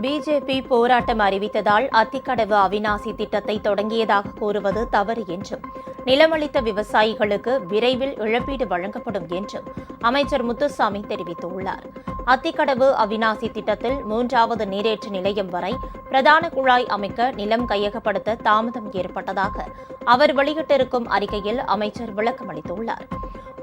BJP போராட்டம் அறிவித்ததால் அத்திக்கடவு அவிநாசி திட்டத்தை தொடங்கியதாக கூறுவது தவறு என்றும், நிலமளித்த விவசாயிகளுக்கு விரைவில் இழப்பீடு வழங்கப்படும் என்றும் அமைச்சர் முத்துசாமி தெரிவித்துள்ளார். அத்திக்கடவு அவிநாசி திட்டத்தில் 3வது நீரேற்று நிலையம் வரை பிரதான குழாய் அமைக்க நிலம் கையகப்படுத்த தாமதம் ஏற்பட்டதாக அவர் வெளியிட்டிருக்கும் அறிக்கையில் அமைச்சர் விளக்கமளித்துள்ளார்.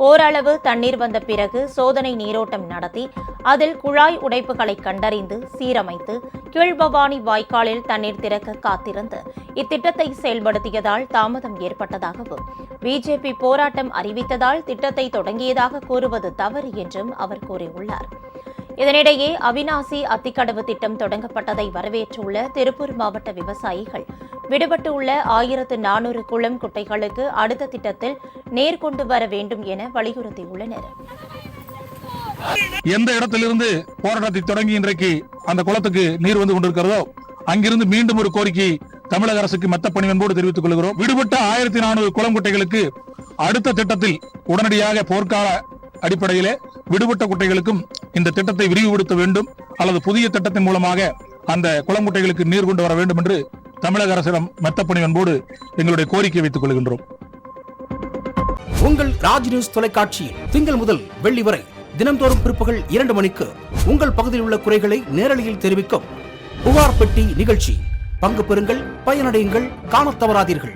ஓரளவு தண்ணீர் வந்த பிறகு சோதனை நீரோட்டம் நடத்தி அதில் குழாய் உடைப்புகளை கண்டறிந்து சீரமைத்து கீழ்பவானி வாய்க்காலில் தண்ணீர் திறக்க காத்திருந்து இத்திட்டத்தை செயல்படுத்தியதால் தாமதம் ஏற்பட்டதாகவும், பிஜேபி போராட்டம் அறிவித்ததால் திட்டத்தை தொடங்கியதாக கூறுவது தவறு என்றும் அவர் கூறியுள்ளார். இதனிடையே அவிநாசி அத்திக்கடவு திட்டம் தொடங்கப்பட்டதை வரவேற்றுள்ள திருப்பூர் மாவட்ட விவசாயிகள் விடுபட்டுள்ள 1400 குளம் குட்டைகளுக்கு அடுத்த திட்டத்தில் நீர் கொண்டு வர வேண்டும் என வலியுறுத்தியுள்ளனர். எந்த இடத்திலிருந்து போராட்டத்தை தொடங்கி இன்றைக்கு அந்த குளத்துக்கு நீர் வந்து கொண்டிருக்கிறதோ அங்கிருந்து மீண்டும் ஒரு கோரிக்கை தமிழக அரசுக்கு மெத்த பணிவன்போடு தெரிவித்துக் கொள்கிறோம். விடுபட்ட 1400 குளம் குட்டைகளுக்கு அடுத்த திட்டத்தில் உடனடியாக போர்க்கால அடிப்படையிலே விடுபட்ட குட்டைகளுக்கும் இந்த திட்டத்தை விரிவுபடுத்த வேண்டும் அல்லது புதிய திட்டத்தின் மூலமாக அந்த குளம் குட்டைகளுக்கு நீர் கொண்டு வர வேண்டும் என்று தமிழக அரசிடம் மெத்தப்பணி அன்போடு எங்களுடைய கோரிக்கை வைத்துக் கொள்கின்றோம். உங்கள் ராஜ் நியூஸ் தொலைக்காட்சியில் திங்கள் முதல் வெள்ளி வரை தினந்தோறும் பிற்பகல் 2 மணிக்கு உங்கள் பகுதியில் உள்ள குறைகளை நேரலையில் தெரிவிக்கும் புகார் பெட்டி நிகழ்ச்சி. பங்கு பெறுங்கள், பயனடையுங்கள், காணத் தவறாதீர்கள்.